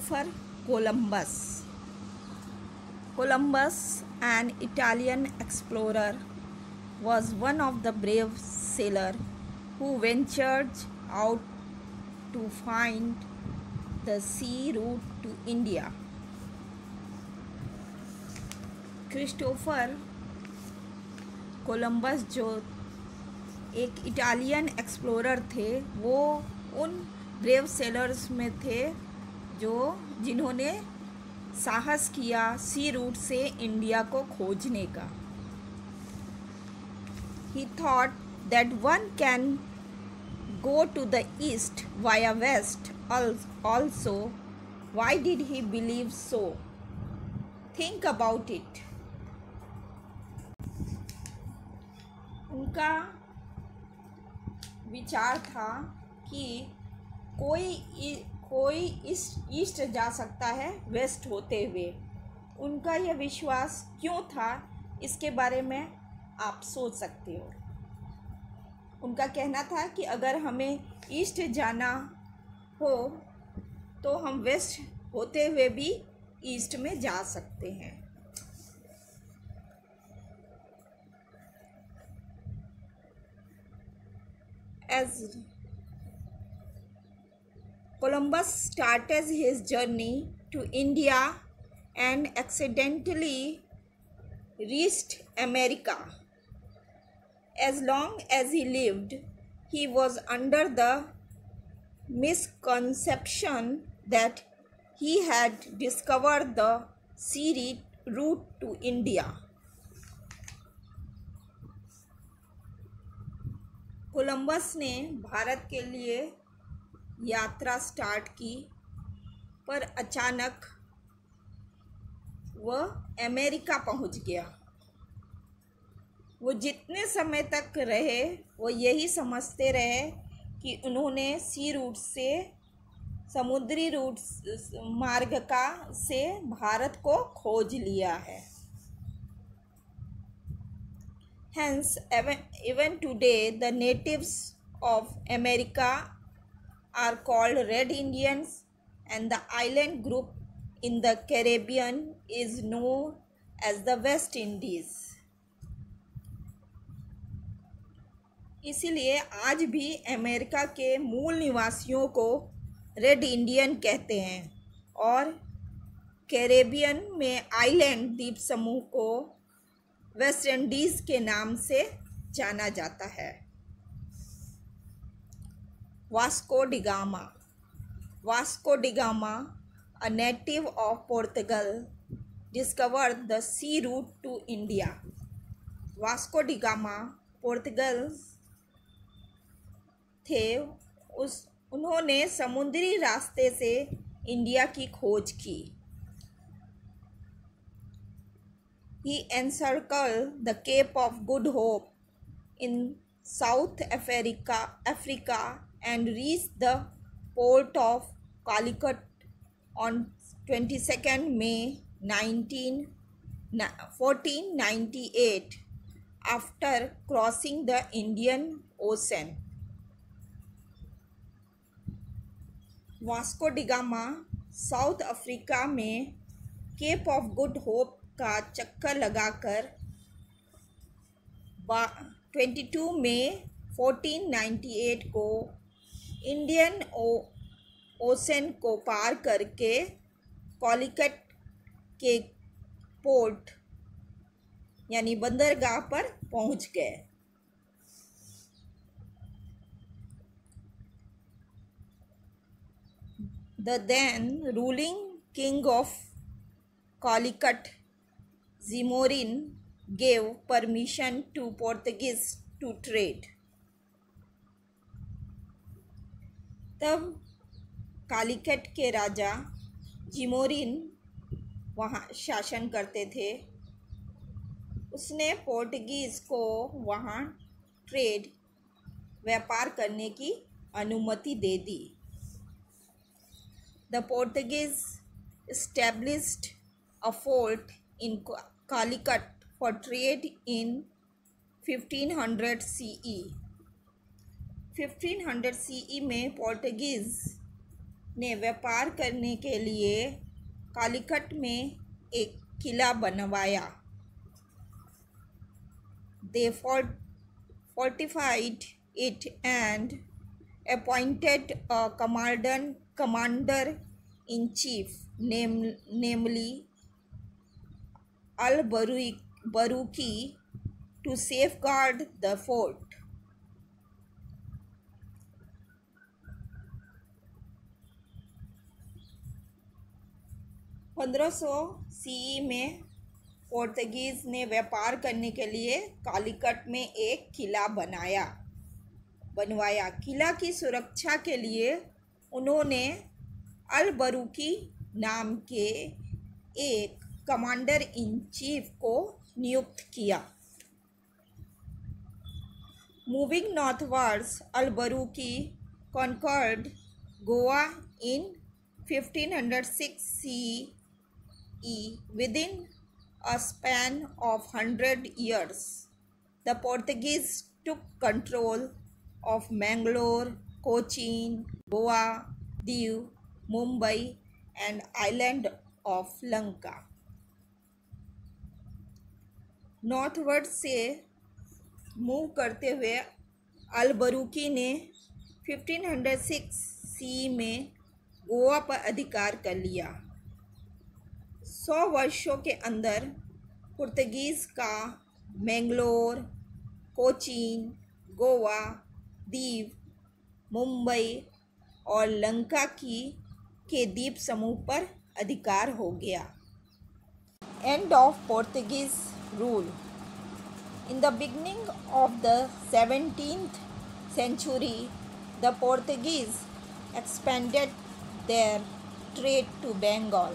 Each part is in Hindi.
Christopher Columbus. Columbus, an Italian explorer, was one of the brave sailors who ventured out to find the sea route to India. Christopher Columbus जो एक इटालियन एक्सप्लोरर थे, वो उन ब्रेव सेलर्स में थे जिन्होंने साहस किया सी रूट से इंडिया को खोजने का. He thought that one can go to the east via west also. Why did he believe so? Think about it. उनका विचार था कि कोई ईस्ट जा सकता है वेस्ट होते हुए. उनका यह विश्वास क्यों था, इसके बारे में आप सोच सकते हो. उनका कहना था कि अगर हमें ईस्ट जाना हो तो हम वेस्ट होते हुए भी ईस्ट में जा सकते हैं. As Columbus started his journey to India and accidentally reached America. As long as he lived, he was under the misconception that he had discovered the sea route to India. Columbus ने भारत के लिए यात्रा स्टार्ट की, पर अचानक वह अमेरिका पहुंच गया. वो जितने समय तक रहे वो यही समझते रहे कि उन्होंने सी रूट से, समुद्री रूट मार्ग से भारत को खोज लिया है. Hence, even today, the natives of America are called Red Indians, and the island group in the Caribbean is known as the West Indies. इसीलिए आज भी अमेरिका के मूल निवासियों को रेड इंडियन कहते हैं और कैरेबियन में आइलैंड द्वीप समूह को वेस्ट इंडीज के नाम से जाना जाता है. Vasco da Gama, a native of Portugal, discovered the sea route to India. Vasco da Gama Portugal थे. उन्होंने समुद्री रास्ते से इंडिया की खोज की. He encircled the Cape of Good Hope in South Africa and reached the port of Calicut on 22nd May 1498 after crossing the Indian Ocean. Vasco da Gama south Africa में केप ऑफ गुड होप का चक्कर लगाकर 22 मई 1498 को इंडियन ओशन को पार करके कॉलिकट के पोर्ट यानी बंदरगाह पर पहुंच गए. The then ruling king of Calicut, Zimorin, gave permission to Portuguese to trade. तब कालीकट के राजा जिमोरिन वहाँ शासन करते थे. उसने पोर्टुगीज़ को वहाँ व्यापार करने की अनुमति दे दी. The Portuguese established a fort in Calicut for trade in 1500 CE. 1500 CE में पोर्टुगीज़ ने व्यापार करने के लिए कालीकट में एक किला बनवाया। They fortified it and appointed a commander-in-chief, namely al-Baruki, to safeguard the fort. CE में पोर्तुगीज़ ने व्यापार करने के लिए कालीकट में एक किला बनवाया। किला की सुरक्षा के लिए उन्होंने अल बरूकी नाम के एक कमांडर इन चीफ को नियुक्त किया। Moving northwards, Al बरूकी conquered Goa in 1506 CE within a span of 100 years. The Portuguese took control of Mangalore, Cochin, Goa, Diu, Mumbai and island of Lanka. Northward से मूव करते हुए अल बरूकी ने 1506 CE में गोवा पर अधिकार कर लिया। 100 वर्षों के अंदर पुर्तगीज़ का मैंगलोर, कोचीन, गोवा, दीव, मुंबई और लंका के द्वीप समूह पर अधिकार हो गया। End of Portuguese rule. In the beginning of the 17th century, the Portuguese expanded their trade to Bengal.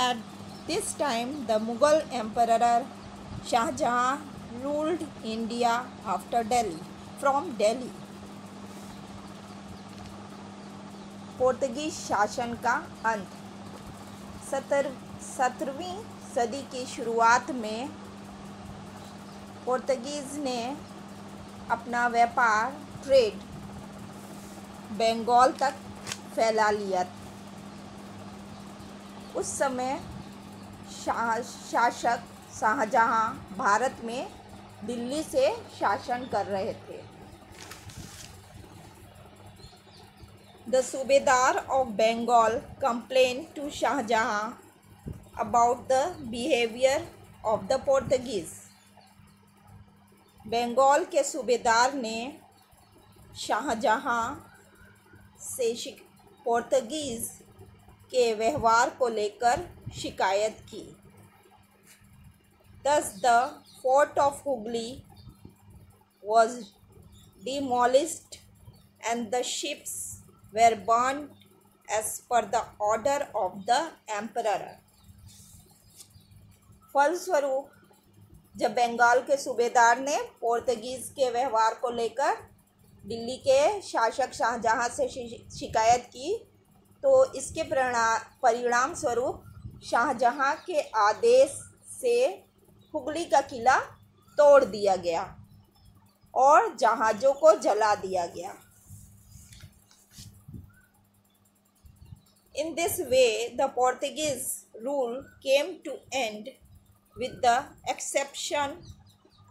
At this time, the Mughal Emperor Shah Jahan ruled India from Delhi. Portuguese शासन का अंत। 17वीं सदी की शुरुआत में पोर्तुगीज़ ने अपना व्यापार ट्रेड बंगाल तक फैला लिया। उस समय शासक शाहजहां भारत में दिल्ली से शासन कर रहे थे। The Subedar of Bengal complained to Shah Jahan about the behavior of the Portuguese. Bengal के सूबेदार ने शाहजहां से पोर्तुगीज़ के व्यवहार को लेकर शिकायत की। Thus the fort of Hooghly was demolished and the ships were burned as per the order of the emperor. फलस्वरूप जब बंगाल के सूबेदार ने पोर्तुगीज़ के व्यवहार को लेकर दिल्ली के शासक शाहजहां से शिकायत की, तो इसके परिणाम स्वरूप शाहजहां के आदेश से हुगली का किला तोड़ दिया गया और जहाज़ों को जला दिया गया। In this way, the Portuguese rule came to end with the exception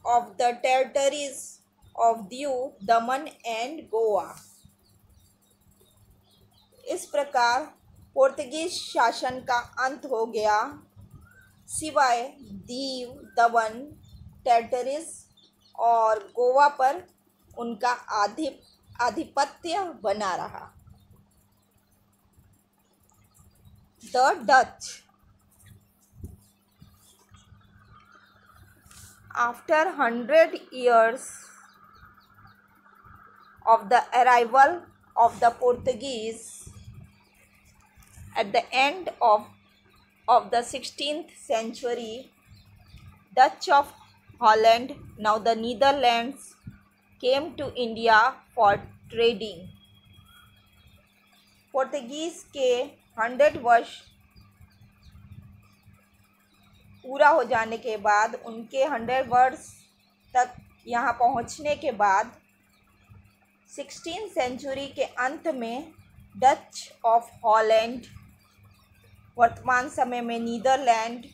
of the territories of Diu, Daman and Goa. इस प्रकार पोर्तुगीज शासन का अंत हो गया, सिवाय दीव, दमन टेरिटरीज और गोवा पर उनका आधिपत्य बना रहा। The Dutch. After 100 years of the arrival of the Portuguese, at the end of the 16th century, Dutch of Holland, now the Netherlands, came to India for trading. Portuguese के 100 वर्ष पूरा हो जाने के बाद, उनके 100 वर्ष तक यहाँ पहुँचने के बाद 16वीं सेंचुरी के अंत में डच ऑफ हॉलैंड, वर्तमान समय में नीदरलैंड,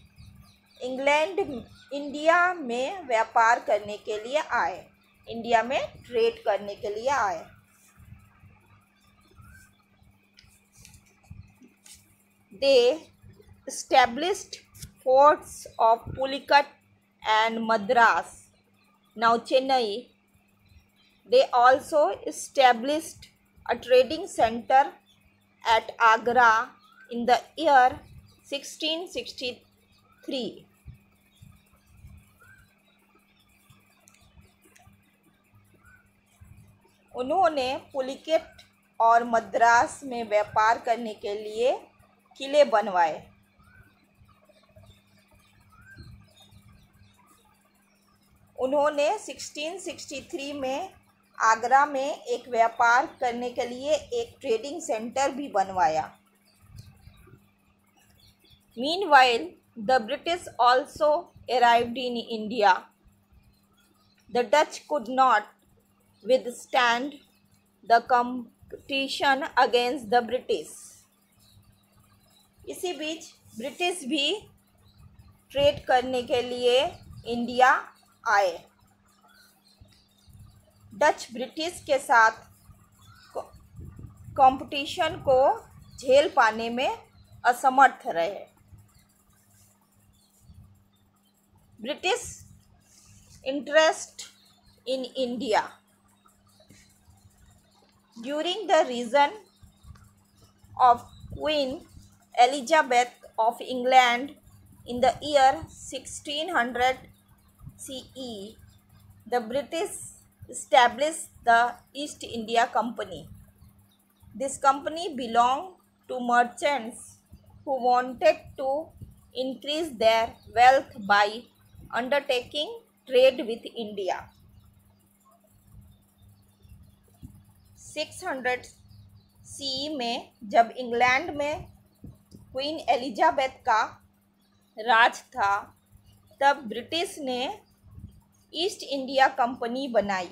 इंग्लैंड इंडिया में व्यापार करने के लिए आए, इंडिया में ट्रेड करने के लिए आए। They established forts of Pulicat and Madras, now Chennai. They also established a trading center at Agra in the year 1663. उन्होंने पुलिकेट और मद्रास में व्यापार करने के लिए किले बनवाए। उन्होंने 1663 में आगरा में एक व्यापार करने के लिए एक ट्रेडिंग सेंटर भी बनवाया। Meanwhile, the British also arrived in India. The Dutch could not withstand the competition against the British. इसी बीच ब्रिटिश भी ट्रेड करने के लिए इंडिया आए। डच ब्रिटिश के साथ कंपटीशन को झेल पाने में असमर्थ रहे। British interest in India during the region of Queen Elizabeth of England in the year 1600 CE, the British established the East India Company. This company belonged to merchants who wanted to increase their wealth by undertaking trade with India. 600 CE में जब इंग्लैंड में क्वीन एलिजाबेथ का राज था, तब ब्रिटिश ने ईस्ट इंडिया कंपनी बनाई।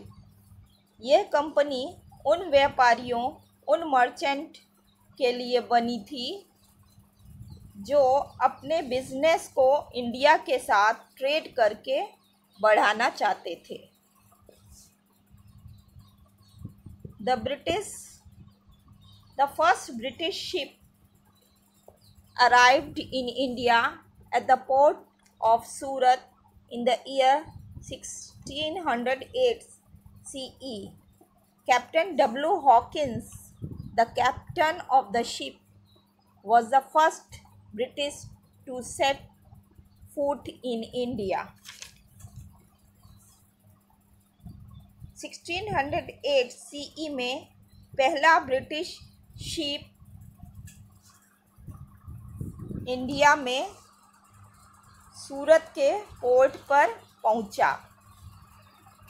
यह कंपनी उन व्यापारियों, उन मर्चेंट के लिए बनी थी जो अपने बिजनेस को इंडिया के साथ ट्रेड करके बढ़ाना चाहते थे। The first British ship arrived in India at the port of Surat in the year 1608 CE. Captain W. Hawkins, the captain of the ship, was the first British to set foot in India. 1608 CE में पहला ब्रिटिश शिप इंडिया में सूरत के पोर्ट पर पहुंचा।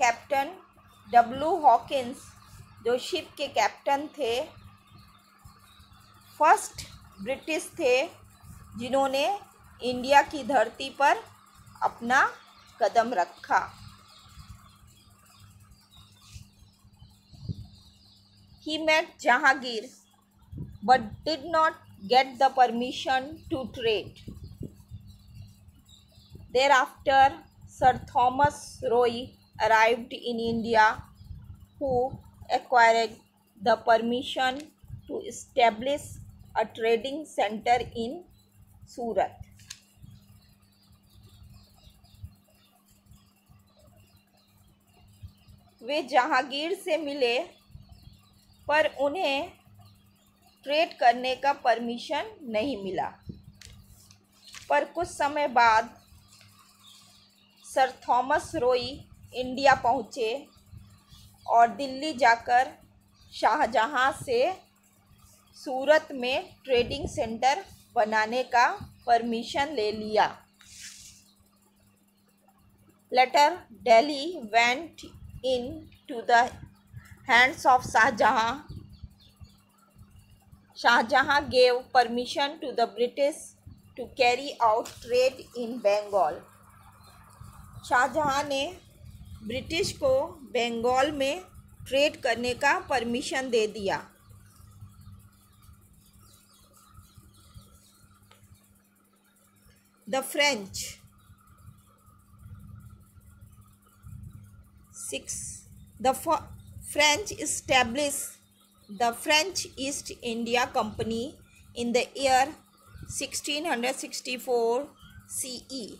Captain W. हॉकिंस, जो शिप के कैप्टन थे, फर्स्ट ब्रिटिश थे जिन्होंने इंडिया की धरती पर अपना कदम रखा। He met Jahangir but did not get the permission to trade. Thereafter, Sir Thomas Roe arrived in India, who acquired the permission to establish a trading center in Surat. वे जहांगीर से मिले पर उन्हें ट्रेड करने का परमिशन नहीं मिला। पर कुछ समय बाद सर थॉमस रोई इंडिया पहुँचे और दिल्ली जाकर शाहजहां से सूरत में ट्रेडिंग सेंटर बनाने का परमिशन ले लिया। Later Delhi went into the hands of Shahjahan. Shahjahan gave permission to the British to carry out trade in Bengal. Shahjahan ने ब्रिटिश को बंगाल में ट्रेड करने का परमिशन दे दिया। The French 6 the French established the French East India Company in the year 1664 CE।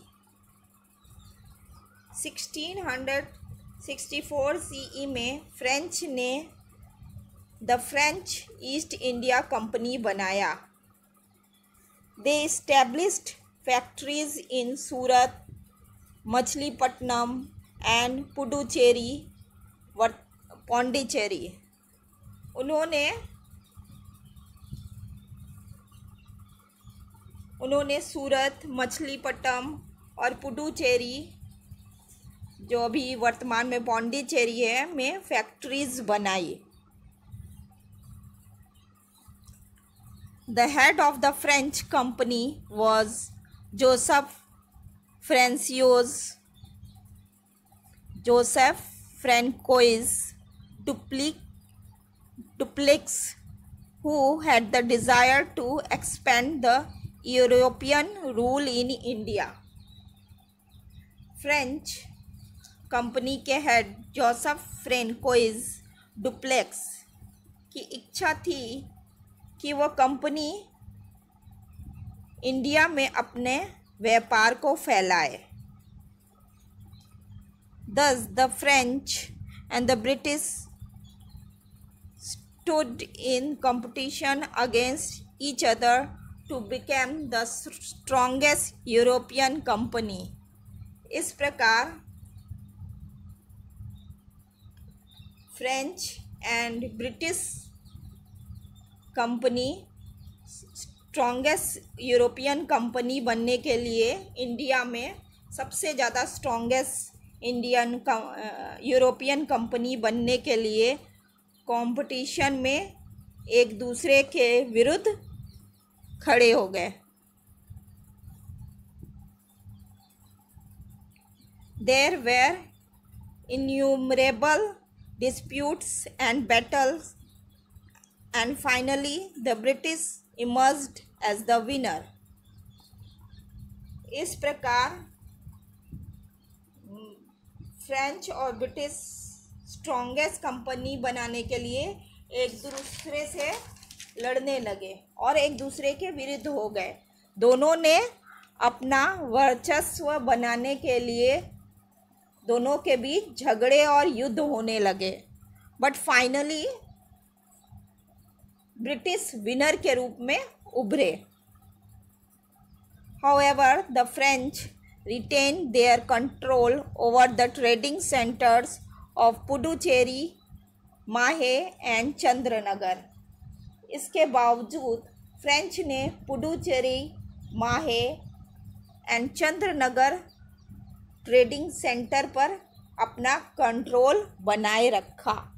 1664 CE में फ्रेंच ने the French east India company बनाया। दे established factories in Surat, Machilipatnam and Puducherry Pondicherry. उन्होंने सूरत, मछलीपट्टनम और पुडुचेरी, जो अभी वर्तमान में पौंडीचेरी है, में फैक्ट्रीज बनाई। The head of the French company was Joseph François duplex, who had the desire to expand the European rule in India। French company के हेड जोसेफ फ्रैंकोइस डुप्लेक्स की इच्छा थी कि वो कंपनी इंडिया में अपने व्यापार को फैलाए। Thus the French and the British stood in competition against each other to become the strongest European company। इस प्रकार French and British company strongest European company बनने के लिए इंडिया में सबसे ज़्यादा स्ट्रॉन्गेस्ट यूरोपियन कंपनी बनने के लिए कंपटीशन में एक दूसरे के विरुद्ध खड़े हो गए। There were innumerable disputes and battles, and finally the British emerged as the winner। इस प्रकार फ्रेंच और ब्रिटिश स्ट्रॉन्गेस्ट कंपनी बनाने के लिए एक दूसरे से लड़ने लगे और एक दूसरे के विरुद्ध हो गए। दोनों ने अपना वर्चस्व बनाने के लिए दोनों के बीच झगड़े और युद्ध होने लगे, बट फाइनली ब्रिटिश विनर के रूप में उभरे। However, the French retained their control over the trading centers of Puducherry, माहे एंड चंद्रनगर। इसके बावजूद फ्रेंच ने पुडुचेरी, माहे एंड चंद्रनगर ट्रेडिंग सेंटर पर अपना कंट्रोल बनाए रखा।